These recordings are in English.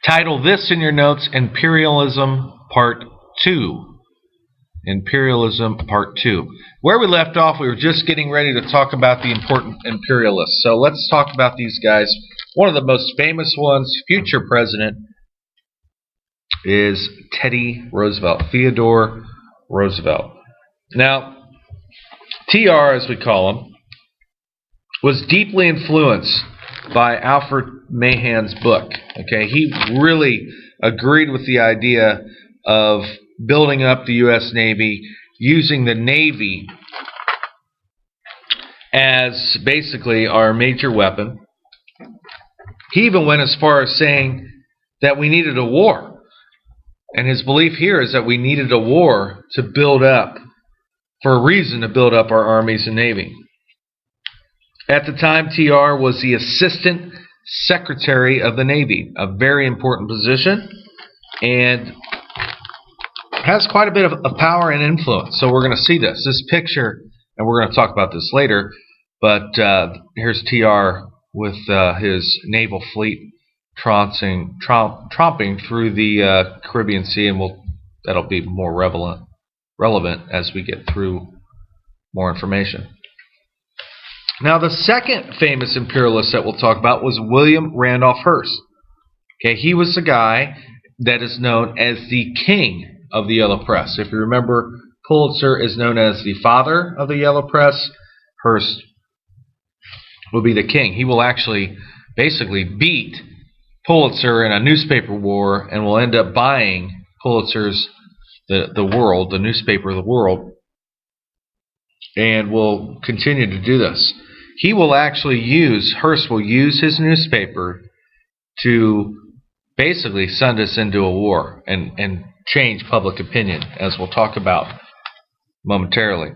Title this in your notes, Imperialism Part 2. Imperialism Part 2. Where we left off, we were just getting ready to talk about the important imperialists. So let's talk about these guys. One of the most famous ones, future president, is Teddy Roosevelt, Theodore Roosevelt. Now, TR, as we call him, was deeply influenced by Alfred Mahan's book. Okay, he really agreed with the idea of building up the U.S. Navy, using the Navy as basically our major weapon. He even went as far as saying that we needed a war. And his belief here is that we needed a war to build up, for a reason to build up our armies and navy. At the time, TR was the Assistant Secretary of the Navy, a very important position, and has quite a bit of power and influence. So we're going to see this picture, and we're going to talk about this later, but here's TR with his naval fleet tromping through the Caribbean Sea, and that'll be more relevant as we get through more information. Now, the second famous imperialist that we'll talk about was William Randolph Hearst. Okay, he was the guy that is known as the king of the Yellow Press. If you remember, Pulitzer is known as the father of the Yellow Press. Hearst will be the king. He will actually basically beat Pulitzer in a newspaper war and will end up buying Pulitzer's the World, the newspaper of the World, and will continue to do this. He will actually Hearst will use his newspaper to basically send us into a war and change public opinion, as we'll talk about momentarily.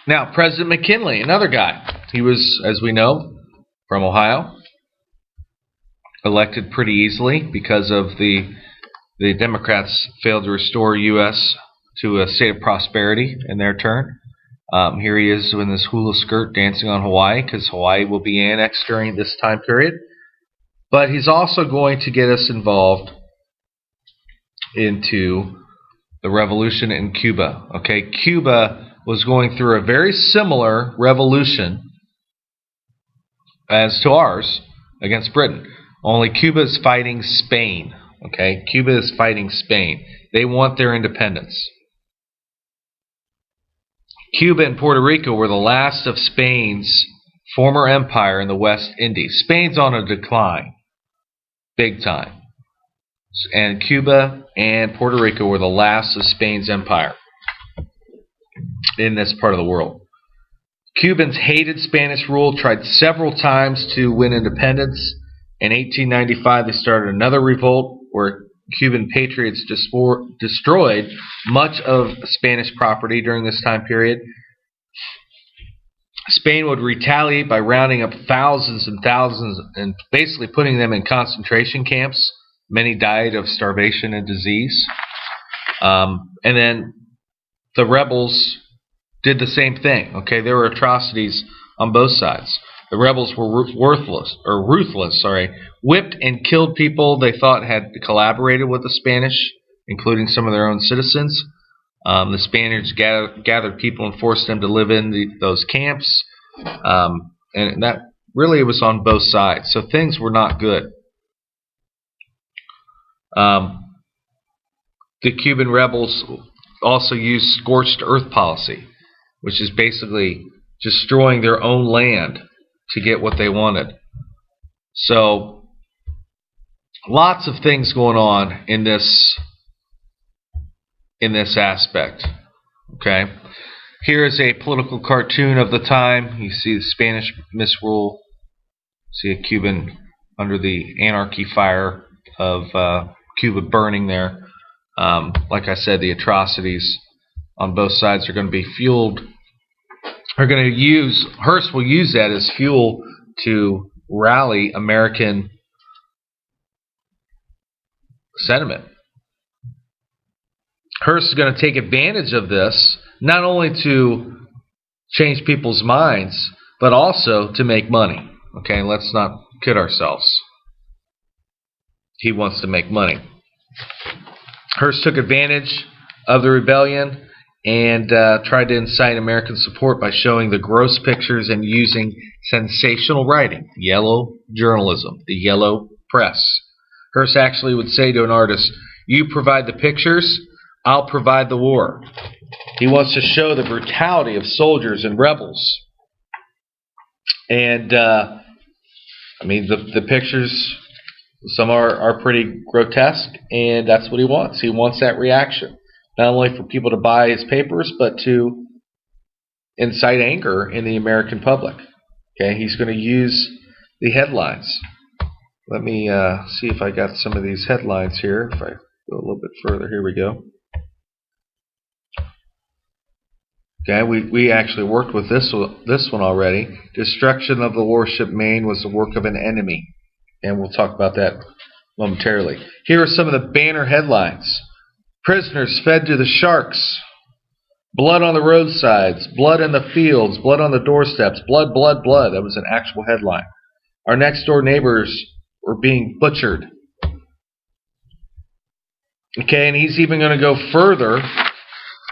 Now, President McKinley, another guy. He was, as we know, from Ohio, elected pretty easily because of the Democrats failed to restore U.S. to a state of prosperity in their turn. Here he is in this hula skirt dancing on Hawaii, because Hawaii will be annexed during this time period. But he's also going to get us involved into the revolution in Cuba. Okay, Cuba was going through a very similar revolution as to ours against Britain. Only Cuba is fighting Spain. Okay, Cuba is fighting Spain. They want their independence. Cuba and Puerto Rico were the last of Spain's former empire in the West Indies. Spain's on a decline, big time. And Cuba and Puerto Rico were the last of Spain's empire in this part of the world. Cubans hated Spanish rule, tried several times to win independence. In 1895, they started another revolt where Cuban patriots destroyed much of Spanish property during this time period. Spain would retaliate by rounding up thousands and thousands and basically putting them in concentration camps. Many died of starvation and disease. And then the rebels did the same thing. Okay, there were atrocities on both sides. The rebels were ruthless, whipped and killed people they thought had collaborated with the Spanish, including some of their own citizens. The Spaniards gathered people and forced them to live in those camps. And that really was on both sides. So things were not good. The Cuban rebels also used scorched earth policy, which is basically destroying their own land to get what they wanted. So, lots of things going on in this aspect. Okay, here is a political cartoon of the time. You see the Spanish misrule. See a Cuban under the anarchy fire of Cuba burning there. Like I said, the atrocities on both sides are going to be fueled. Hearst will use that as fuel to rally American sentiment. Hearst is going to take advantage of this, not only to change people's minds, but also to make money. Okay, let's not kid ourselves. he wants to make money. Hearst took advantage of the rebellion and tried to incite American support by showing the gross pictures and using sensational writing, yellow journalism, the yellow press. Hearst actually would say to an artist, "You provide the pictures, I'll provide the war." He wants to show the brutality of soldiers and rebels. And, the pictures, some are pretty grotesque, and that's what he wants. He wants that reaction. Not only for people to buy his papers, but to incite anger in the American public. Okay, he's going to use the headlines. Let me see if I got some of these headlines here. If I go a little bit further, here we go. Okay, we actually worked with this one already. Destruction of the warship Maine was the work of an enemy. And we'll talk about that momentarily. Here are some of the banner headlines. Prisoners fed to the sharks. Blood on the roadsides. Blood in the fields. Blood on the doorsteps. Blood, blood, blood. That was an actual headline. Our next door neighbors were being butchered. Okay, and he's even going to go further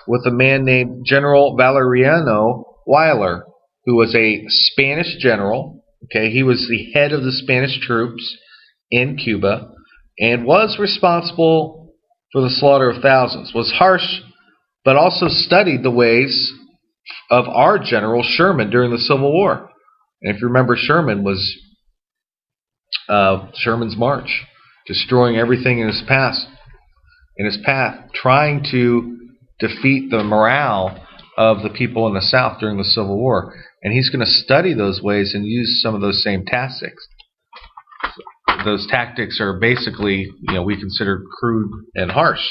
with a man named General Valeriano Weyler, who was a Spanish general. Okay, he was the head of the Spanish troops in Cuba and was responsible for the slaughter of thousands, was harsh, but also studied the ways of our General Sherman during the Civil War. And if you remember, Sherman was Sherman's march, destroying everything in his path, trying to defeat the morale of the people in the South during the Civil War. And he's going to study those ways and use some of those same tactics. Those tactics are basically, we consider crude and harsh.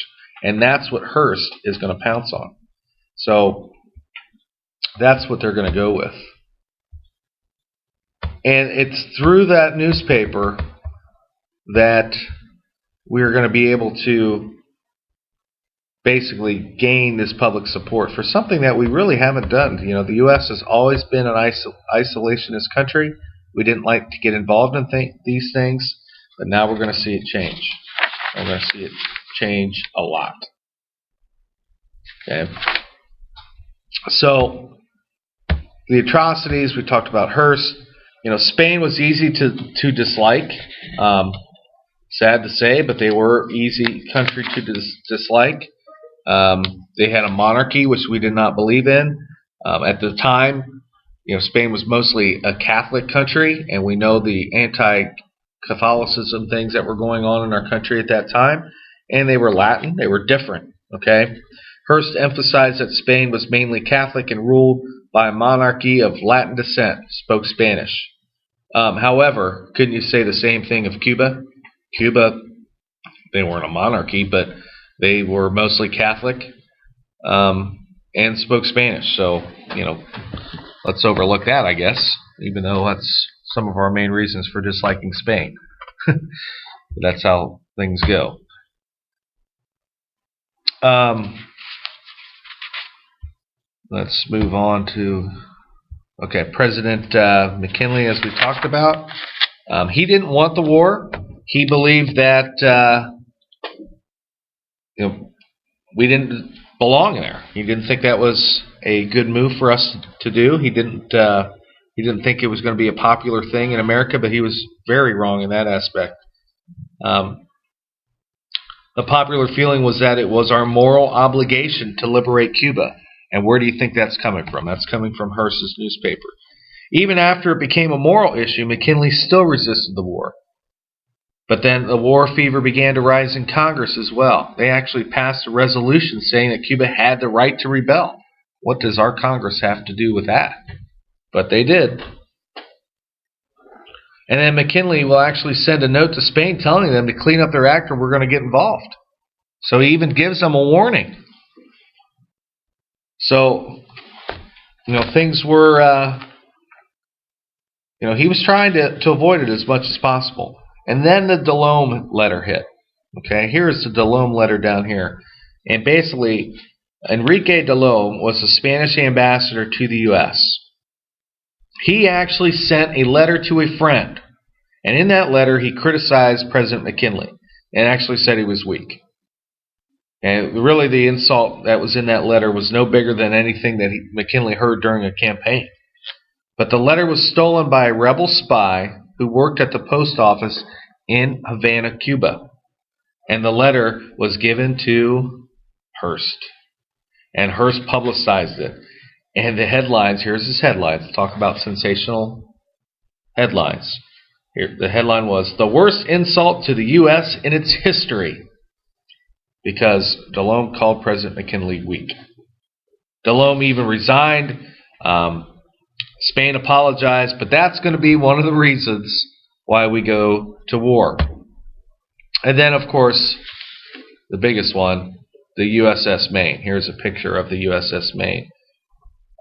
And that's what Hearst is going to pounce on. So that's what they're going to go with. And it's through that newspaper that we're going to be able to basically gain this public support for something that we really haven't done. The U.S. has always been an isolationist country. We didn't like to get involved in these things, but now we're going to see it change. We're going to see it change a lot. Okay. So the atrocities, we talked about Hearst. Spain was easy to dislike. Sad to say, but they were easy country to dislike. They had a monarchy, which we did not believe in. At the time, Spain was mostly a Catholic country, and we know the anti-Catholicism things that were going on in our country at that time. And they were Latin. They were different. Okay. Hearst emphasized that Spain was mainly Catholic and ruled by a monarchy of Latin descent, spoke Spanish. However, couldn't you say the same thing of Cuba? Cuba, they weren't a monarchy, but they were mostly Catholic and spoke Spanish. So, let's overlook that, I guess, even though that's some of our main reasons for disliking Spain. That's how things go. Let's move on to, President McKinley, as we talked about. He didn't want the war. He believed that we didn't belong there. He didn't think that was a good move for us to do. He didn't think it was going to be a popular thing in America, but he was very wrong in that aspect. The popular feeling was that it was our moral obligation to liberate Cuba. And where do you think that's coming from? That's coming from Hearst's newspaper. Even after it became a moral issue, McKinley still resisted the war. But then the war fever began to rise in Congress as well. They actually passed a resolution saying that Cuba had the right to rebel. What does our Congress have to do with that? But they did. And then McKinley will actually send a note to Spain telling them to clean up their act or we're going to get involved. So he even gives them a warning. So, things were, he was trying to avoid it as much as possible. And then the Lome letter hit. Okay, here's the Lome letter down here. And basically, Enrique de Lome was the Spanish ambassador to the U.S. He actually sent a letter to a friend. And in that letter, he criticized President McKinley. and actually said he was weak. And really the insult that was in that letter was no bigger than anything that McKinley heard during a campaign. But the letter was stolen by a rebel spy who worked at the post office in Havana, Cuba. And the letter was given to Hearst. And Hearst publicized it. And the headlines, here's his headlines. Talk about sensational headlines. Here, the headline was, "The worst insult to the U.S. in its history," because Lome called President McKinley weak. Lome even resigned. Spain apologized, but that's going to be one of the reasons why we go to war. And then, of course, the biggest one, the USS Maine. Here's a picture of the USS Maine.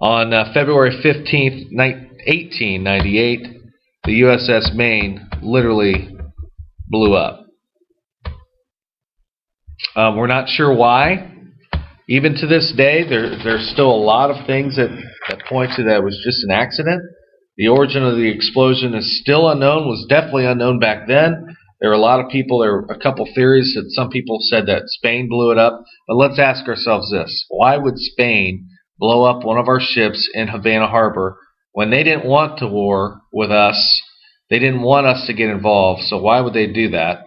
On February 15th, 1898, the USS Maine literally blew up. We're not sure why. Even to this day, there's still a lot of things that point to that it was just an accident. The origin of the explosion is still unknown, was definitely unknown back then. There are a lot of people, there are a couple theories that some people said that Spain blew it up. But let's ask ourselves this. Why would Spain blow up one of our ships in Havana Harbor when they didn't want to war with us? They didn't want us to get involved, so why would they do that?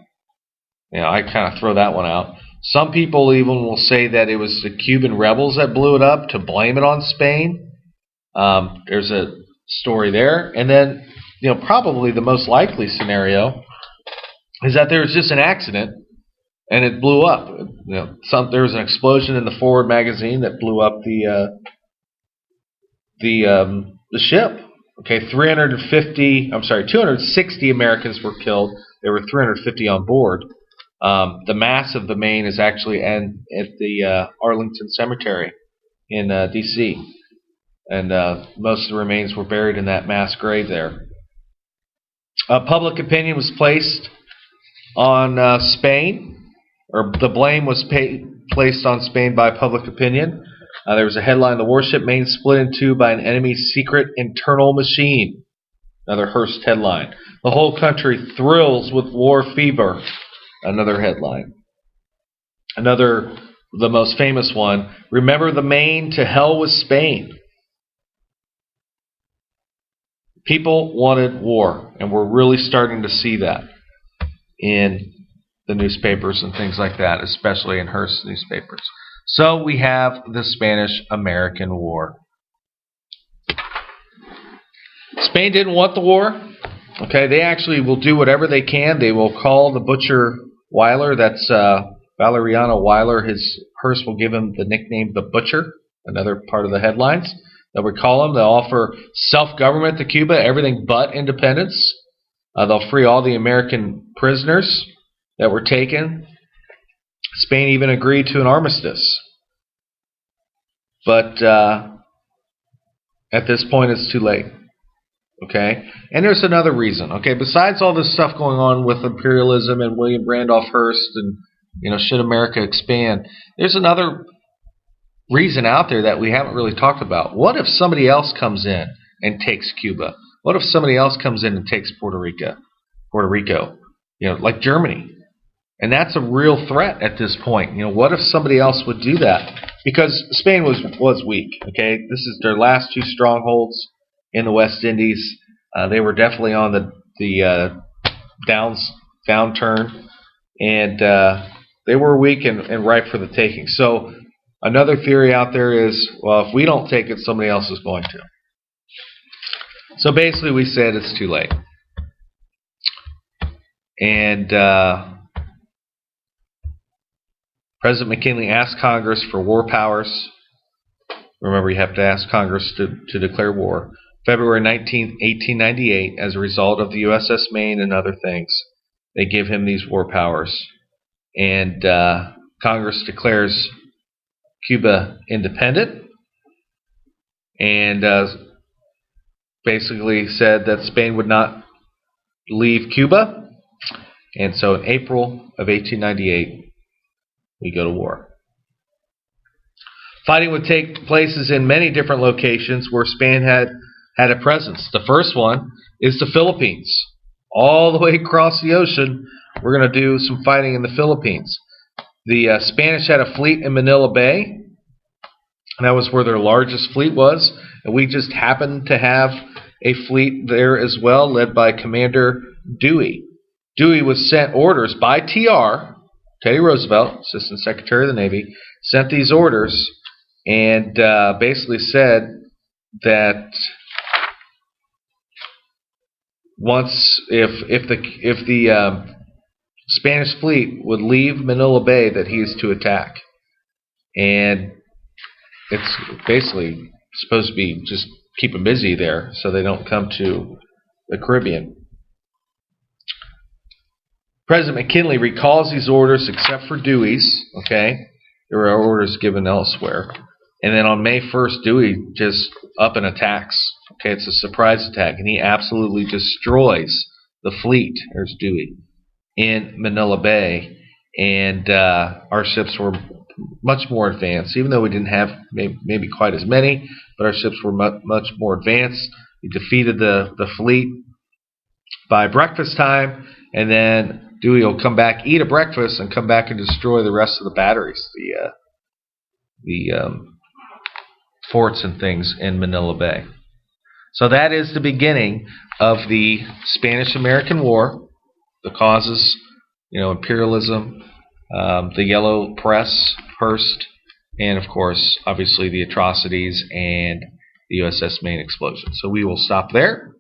I kind of throw that one out. Some people even will say that it was the Cuban rebels that blew it up to blame it on Spain. There's a story there. And then, probably the most likely scenario is that there was just an accident and it blew up. There was an explosion in the forward magazine that blew up the ship. Okay, 260 Americans were killed. There were 350 on board. The mass of the Maine is actually at the Arlington Cemetery in D.C. And most of the remains were buried in that mass grave there. Public opinion was placed on Spain, or the blame was placed on Spain by public opinion. There was a headline, "The warship Maine split in two by an enemy's secret internal machine." Another Hearst headline. "The whole country thrills with war fever." Another headline. The most famous one, "Remember the Maine, to hell with Spain." People wanted war, and we're really starting to see that in the newspapers and things like that, especially in Hearst newspapers. So we have the Spanish-American War. Spain didn't want the war. Okay, they actually will do whatever they can. They will call the butcher Weyler, that's Valeriano Weyler. Hearst will give him the nickname the Butcher, another part of the headlines. They'll recall him. They'll offer self-government to Cuba, everything but independence. They'll free all the American prisoners that were taken. Spain even agreed to an armistice. But at this point, it's too late. Okay? And there's another reason. Okay? Besides all this stuff going on with imperialism and William Randolph Hearst and, should America expand, there's another reason out there that we haven't really talked about. What if somebody else comes in and takes Cuba? What if somebody else comes in and takes Puerto Rico? Like Germany. And that's a real threat at this point. What if somebody else would do that? Because Spain was weak. Okay? This is their last two strongholds in the West Indies. They were definitely on the downturn, and they were weak and ripe for the taking. So another theory out there is, well, if we don't take it, somebody else is going to. So basically we said it's too late. And President McKinley asked Congress for war powers. Remember, you have to ask Congress to declare war. February 19, 1898, as a result of the USS Maine and other things, they give him these war powers. And Congress declares Cuba independent and basically said that Spain would not leave Cuba. And so in April of 1898, we go to war. Fighting would take places in many different locations where Spain had a presence. The first one is the Philippines, all the way across the ocean we're going to do some fighting in the Philippines. The Spanish had a fleet in Manila Bay, and that was where their largest fleet was. And we just happened to have a fleet there as well, led by Commander Dewey. Dewey was sent orders by TR, Teddy Roosevelt, Assistant Secretary of the Navy, sent these orders and basically said that if the Spanish fleet would leave Manila Bay, that he is to attack. And it's basically supposed to be just keep them busy there so they don't come to the Caribbean. President McKinley recalls these orders except for Dewey's. Okay, there were orders given elsewhere. And then on May 1st, Dewey just up and attacks. Okay, it's a surprise attack, and he absolutely destroys the fleet. There's Dewey in Manila Bay, and our ships were much more advanced, even though we didn't have maybe quite as many, but our ships were much more advanced. We defeated the fleet by breakfast time, and then Dewey will come back, eat a breakfast, and come back and destroy the rest of the batteries, the forts and things in Manila Bay. So that is the beginning of the Spanish-American War. The causes, imperialism, the yellow press first, and of course, obviously, the atrocities and the USS Maine explosion. So we will stop there.